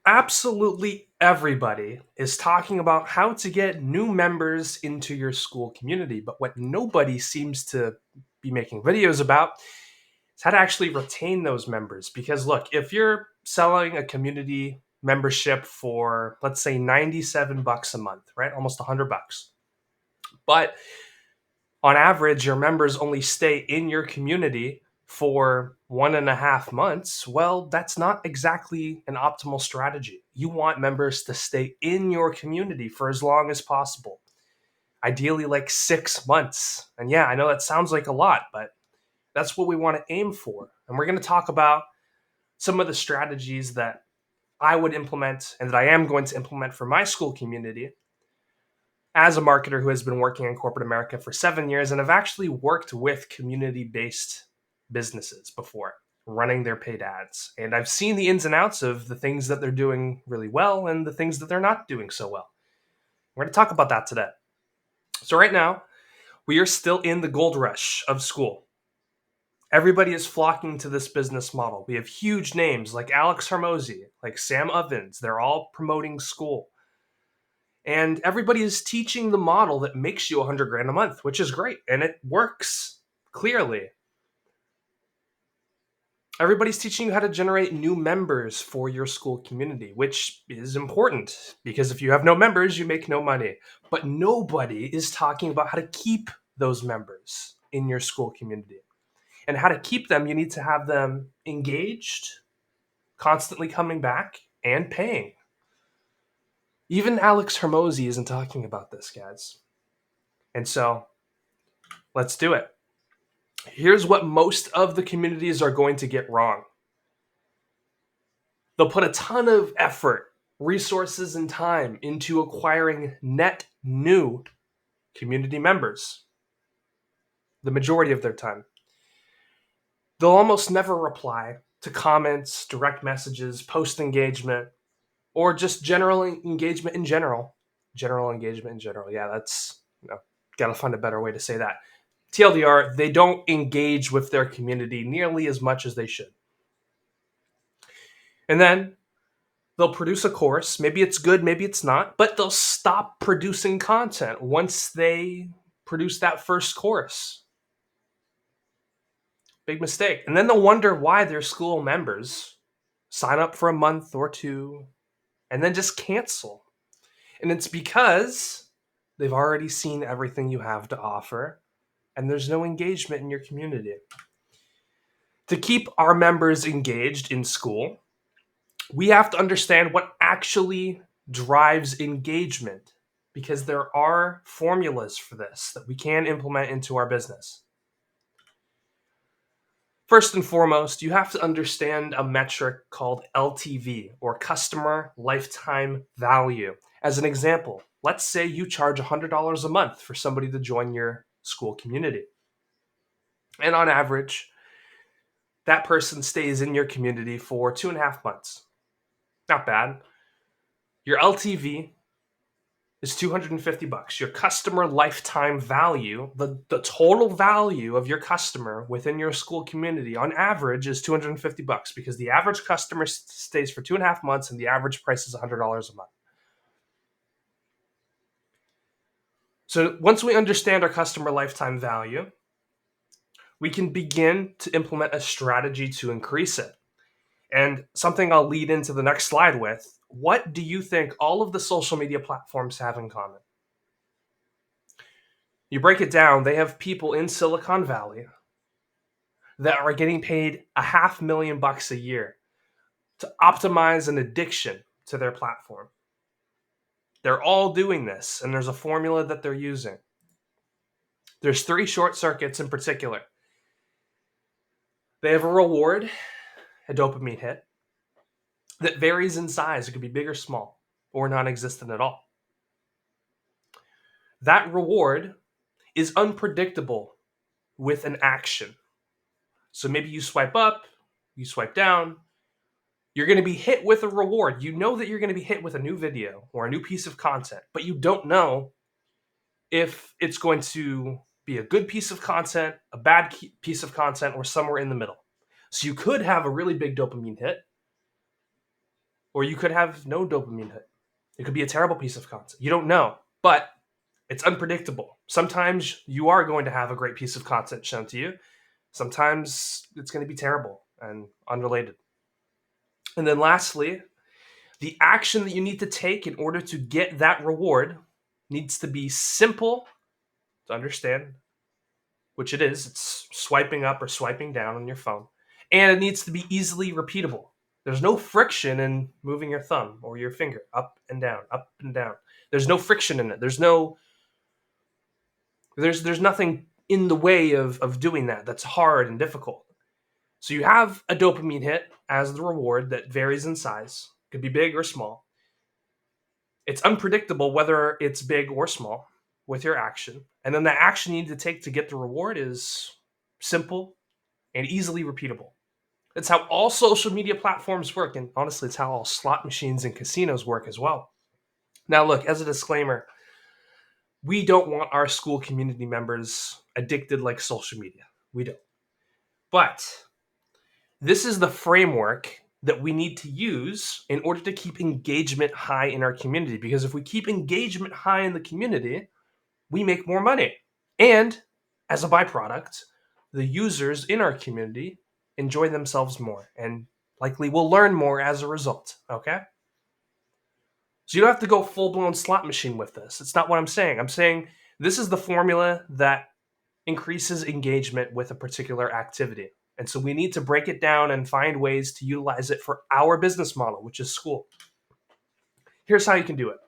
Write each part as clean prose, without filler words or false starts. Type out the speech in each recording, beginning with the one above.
Absolutely everybody is talking about how to get new members into your Skool community, but what nobody seems to be making videos about is how to actually retain those members. Because look, if you're selling a community membership for, let's say, 97 bucks a month, right? Almost 100 bucks. But on average, your members only stay in your community for 1.5 months. Well, that's not exactly an optimal strategy. You want members to stay in your community for as long as possible, ideally, like 6 months. And yeah, I know that sounds like a lot, but that's what we want to aim for. And we're going to talk about some of the strategies that I would implement and that I am going to implement for my Skool community as a marketer who has been working in corporate America for 7 years and have actually worked with community based businesses before, running their paid ads. And I've seen the ins and outs of the things that they're doing really well and the things that they're not doing so well. We're going to talk about that today. So, right now, we are still in the gold rush of Skool. Everybody is flocking to this business model. We have huge names like Alex Hormozy, like Sam Ovens. They're all promoting Skool. And everybody is teaching the model that makes you 100 grand a month, which is great. And it works clearly. Everybody's teaching you how to generate new members for your Skool community, which is important because if you have no members, you make no money. But nobody is talking about how to keep those members in your Skool community. And how to keep them, you need to have them engaged, constantly coming back, and paying. Even Alex Hormozy isn't talking about this, guys. And so let's do it. Here's what most of the communities are going to get wrong. They'll put a ton of effort, resources, and time into acquiring net new community members, the majority of their time. They'll almost never reply to comments, direct messages, post engagement, or just general engagement in general. General engagement in general. Yeah, that's, got to find a better way to say that. TLDR, they don't engage with their community nearly as much as they should. And then they'll produce a course. Maybe it's good, maybe it's not, but they'll stop producing content once they produce that first course. Big mistake. And then they'll wonder why their Skool members sign up for a month or two and then just cancel. And it's because they've already seen everything you have to offer and there's no engagement in your community. To keep our members engaged in Skool, we have to understand what actually drives engagement because there are formulas for this that we can implement into our business. First and foremost, you have to understand a metric called LTV, or customer lifetime value. As an example, let's say you charge $100 a month for somebody to join your Skool community. And on average, that person stays in your community for 2.5 months. Not bad. Your LTV is 250 bucks. Your customer lifetime value, the total value of your customer within your Skool community on average is 250 bucks because the average customer stays for 2.5 months and the average price is $100 a month. So once we understand our customer lifetime value, we can begin to implement a strategy to increase it. And something I'll lead into the next slide with, what do you think all of the social media platforms have in common? You break it down, they have people in Silicon Valley that are getting paid $500,000 a year to optimize an addiction to their platform. They're all doing this, and there's a formula that they're using. There's 3 short circuits in particular. They have a reward, a dopamine hit, that varies in size. It could be big or small, or non-existent at all. That reward is unpredictable with an action. So maybe you swipe up, you swipe down, you're going to be hit with a reward. You know that you're going to be hit with a new video or a new piece of content, but you don't know if it's going to be a good piece of content, a bad piece of content, or somewhere in the middle. So you could have a really big dopamine hit, Or you could have no dopamine hit. It could be a terrible piece of content. You don't know, but it's unpredictable. Sometimes you are going to have a great piece of content shown to you. Sometimes it's going to be terrible and unrelated. And then lastly, the action that you need to take in order to get that reward needs to be simple to understand, which it is. It's swiping up or swiping down on your phone. And it needs to be easily repeatable. There's no friction in moving your thumb or your finger up and down, up and down. There's no friction in it. There's nothing in the way of doing that that's hard and difficult. So you have a dopamine hit as the reward that varies in size. It could be big or small. It's unpredictable whether it's big or small with your action. And then the action you need to take to get the reward is simple and easily repeatable. That's how all social media platforms work. And honestly, it's how all slot machines and casinos work as well. Now, look, as a disclaimer, we don't want our Skool community members addicted like social media. We don't. But this is the framework that we need to use in order to keep engagement high in our community. Because if we keep engagement high in the community, we make more money. And as a byproduct, the users in our community enjoy themselves more and likely will learn more as a result. Okay? So you don't have to go full blown slot machine with this. It's not what I'm saying. I'm saying this is the formula that increases engagement with a particular activity. And so we need to break it down and find ways to utilize it for our business model, which is Skool. Here's how you can do it.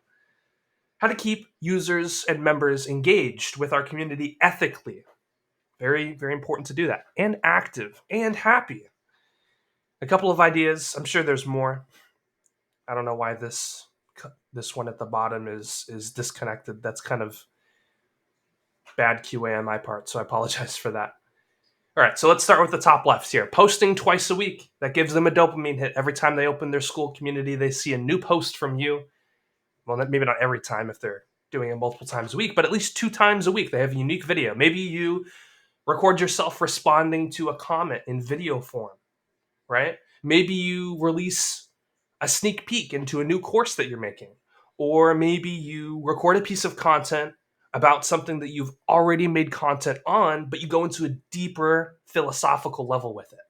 How to keep users and members engaged with our community ethically. Very, very important to do that. And active and happy. A couple of ideas. I'm sure there's more. I don't know why this one at the bottom is disconnected. That's kind of bad QA on my part, so I apologize for that. All right, so let's start with the top left here. Posting twice a week. That gives them a dopamine hit. Every time they open their Skool community, they see a new post from you. Well, maybe not every time if they're doing it multiple times a week, but at least 2 times a week, they have a unique video. Maybe you record yourself responding to a comment in video form, right? Maybe you release a sneak peek into a new course that you're making. Or maybe you record a piece of content about something that you've already made content on, but you go into a deeper philosophical level with it.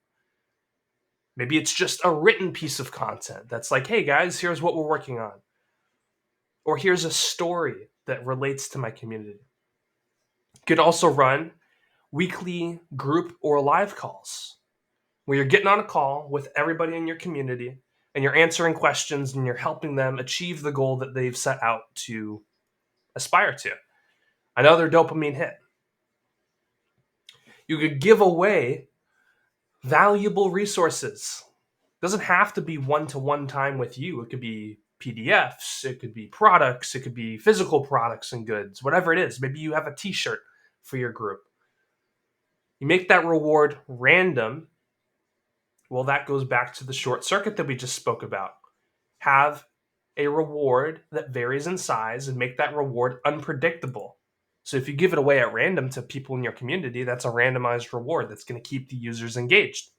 Maybe it's just a written piece of content that's like, hey guys, here's what we're working on. Or here's a story that relates to my community. You could also run weekly group or live calls where you're getting on a call with everybody in your community and you're answering questions and you're helping them achieve the goal that they've set out to aspire to. Another dopamine hit. You could give away valuable resources. It doesn't have to be one-to-one time with you. It could be PDFs, it could be products, it could be physical products and goods, whatever it is. Maybe you have a t-shirt for your group. You make that reward random. Well, that goes back to the short circuit that we just spoke about. Have a reward that varies in size and make that reward unpredictable. So if you give it away at random to people in your community, that's a randomized reward that's going to keep the users engaged.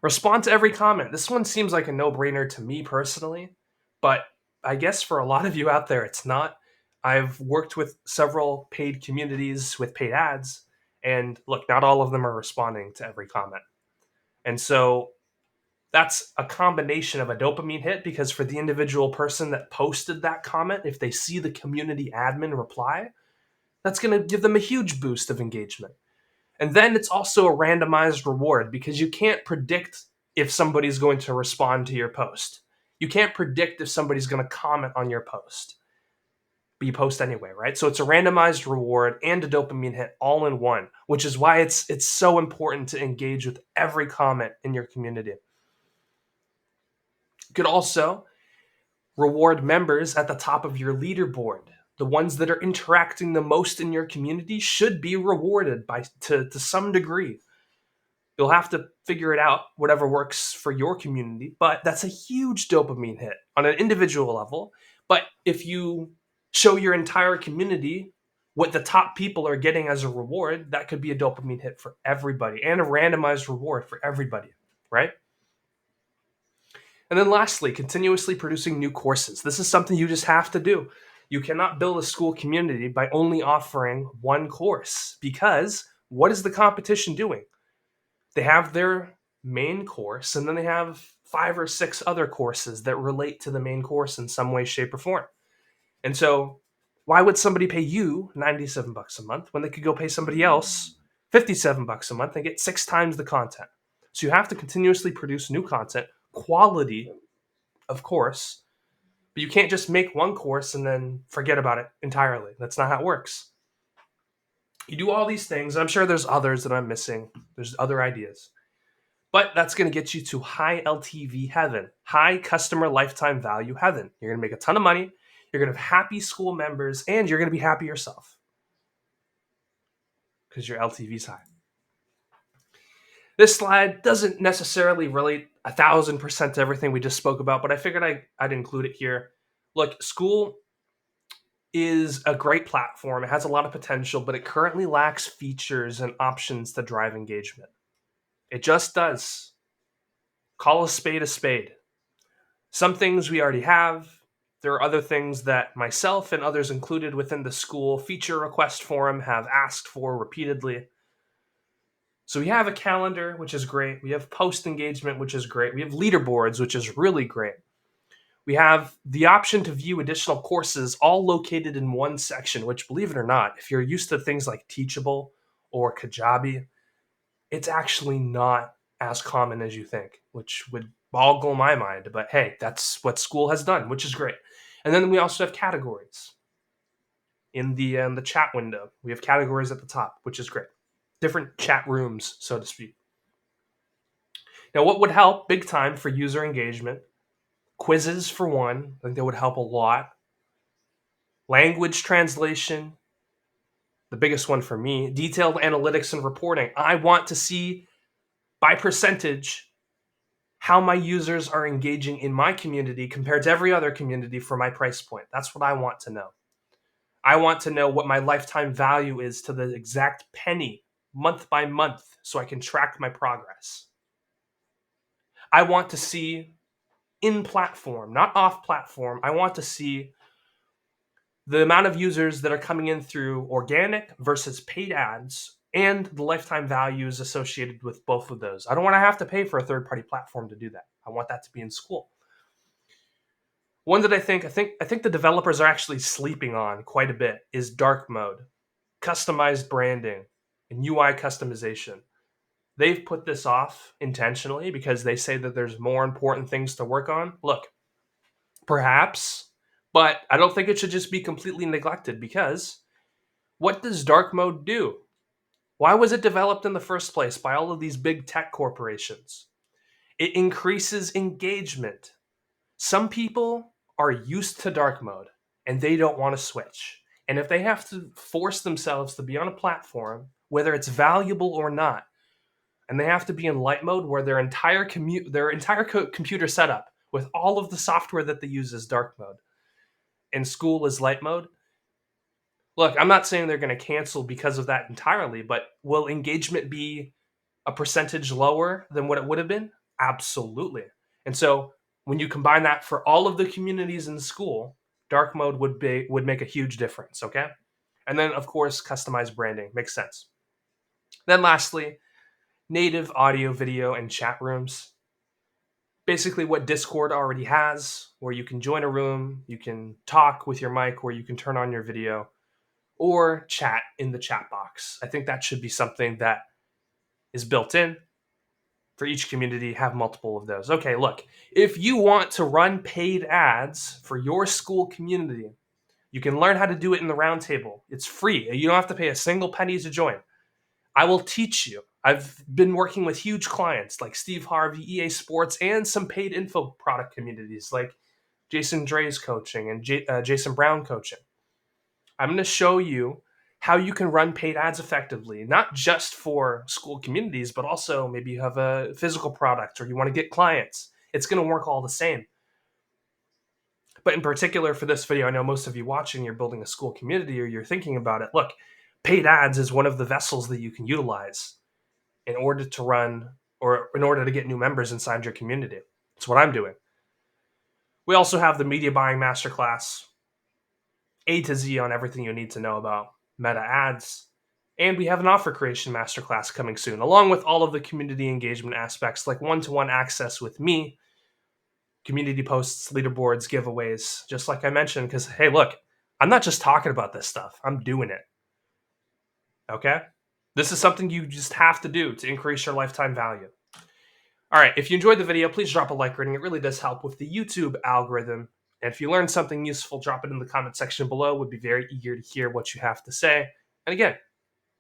Respond to every comment. This one seems like a no-brainer to me personally, but I guess for a lot of you out there, it's not. I've worked with several paid communities with paid ads, and look, not all of them are responding to every comment. And so that's a combination of a dopamine hit because for the individual person that posted that comment, if they see the community admin reply, that's going to give them a huge boost of engagement. And then it's also a randomized reward because you can't predict if somebody's going to respond to your post. You can't predict if somebody's going to comment on your post. But you post anyway, right? So it's a randomized reward and a dopamine hit all in one, which is why it's so important to engage with every comment in your community. You could also reward members at the top of your leaderboard. The ones that are interacting the most in your community should be rewarded to some degree. You'll have to figure it out, whatever works for your community, but that's a huge dopamine hit on an individual level. But if you show your entire community what the top people are getting as a reward, that could be a dopamine hit for everybody and a randomized reward for everybody, right? And then lastly, continuously producing new courses. This is something you just have to do. You cannot build a school community by only offering one course, because what is the competition doing? They have their main course, and then they have 5 or 6 other courses that relate to the main course in some way, shape, or form. And so, why would somebody pay you $97 a month when they could go pay somebody else $57 a month and get 6 times the content? So you have to continuously produce new content, quality, of course, but you can't just make one course and then forget about it entirely. That's not how it works. You do all these things. I'm sure there's others that I'm missing. There's other ideas. But that's going to get you to high LTV heaven, high customer lifetime value heaven. You're going to make a ton of money. You're going to have happy school members, and you're going to be happy yourself because your LTV is high. This slide doesn't necessarily relate 1,000% to everything we just spoke about, but I figured I'd include it here. Look, Skool is a great platform. It has a lot of potential, but it currently lacks features and options to drive engagement. It just does. Call a spade a spade. Some things we already have. There are other things that myself and others included within the Skool feature request forum have asked for repeatedly. So we have a calendar, which is great. We have post engagement, which is great. We have leaderboards, which is really great. We have the option to view additional courses all located in one section, which, believe it or not, if you're used to things like Teachable or Kajabi, it's actually not as common as you think, which would boggle my mind. But hey, that's what Skool has done, which is great. And then we also have categories in the chat window. We have categories at the top, which is great. Different chat rooms, so to speak. Now, what would help big time for user engagement? Quizzes, for one. I think that would help a lot. Language translation, the biggest one for me. Detailed analytics and reporting. I want to see by percentage how my users are engaging in my community compared to every other community for my price point. That's what I want to know. I want to know what my lifetime value is to the exact penny, month by month, so I can track my progress. I want to see in platform, not off platform. I want to see the amount of users that are coming in through organic versus paid ads and the lifetime values associated with both of those. I don't want to have to pay for a third-party platform to do that. I want that to be in Skool. One that I think the developers are actually sleeping on quite a bit is dark mode, customized branding, and UI customization. They've put this off intentionally because they say that there's more important things to work on. Look, perhaps, but I don't think it should just be completely neglected, because what does dark mode do? Why was it developed in the first place by all of these big tech corporations? It increases engagement. Some people are used to dark mode and they don't want to switch. And if they have to force themselves to be on a platform, whether it's valuable or not, and they have to be in light mode where their entire computer setup with all of the software that they use is dark mode and Skool is light mode. Look, I'm not saying they're going to cancel because of that entirely, but will engagement be a percentage lower than what it would have been? Absolutely. And so when you combine that for all of the communities in Skool, dark mode would make a huge difference, okay? And then of course, customized branding makes sense. Then lastly, native audio, video, and chat rooms. Basically what Discord already has, where you can join a room, you can talk with your mic, or you can turn on your video, or chat in the chat box. I think that should be something that is built in for each community. Have multiple of those. Okay, look, if you want to run paid ads for your Skool community, you can learn how to do it in the roundtable. It's free. You don't have to pay a single penny to join. I will teach you. I've been working with huge clients like Steve Harvey, EA Sports, and some paid info product communities like Jason Dre's coaching and Jason Brown coaching. I'm going to show you how you can run paid ads effectively, not just for Skool communities, but also maybe you have a physical product or you want to get clients. It's going to work all the same. But in particular for this video, I know most of you watching, you're building a Skool community or you're thinking about it. Look, paid ads is one of the vessels that you can utilize in order to run or in order to get new members inside your community. It's what I'm doing. We also have the media buying masterclass, A to Z on everything you need to know about meta ads. And we have an offer creation masterclass coming soon, along with all of the community engagement aspects like one-to-one access with me, community posts, leaderboards, giveaways, just like I mentioned. Because, hey, look, I'm not just talking about this stuff, I'm doing it. Okay? This is something you just have to do to increase your lifetime value. All right, if you enjoyed the video, please drop a like rating. It really does help with the YouTube algorithm. And if you learned something useful, drop it in the comment section below. Would be very eager to hear what you have to say. And again,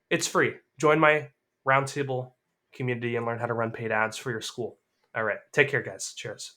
it's free. Join my roundtable community and learn how to run paid ads for your school. All right, take care, guys. Cheers.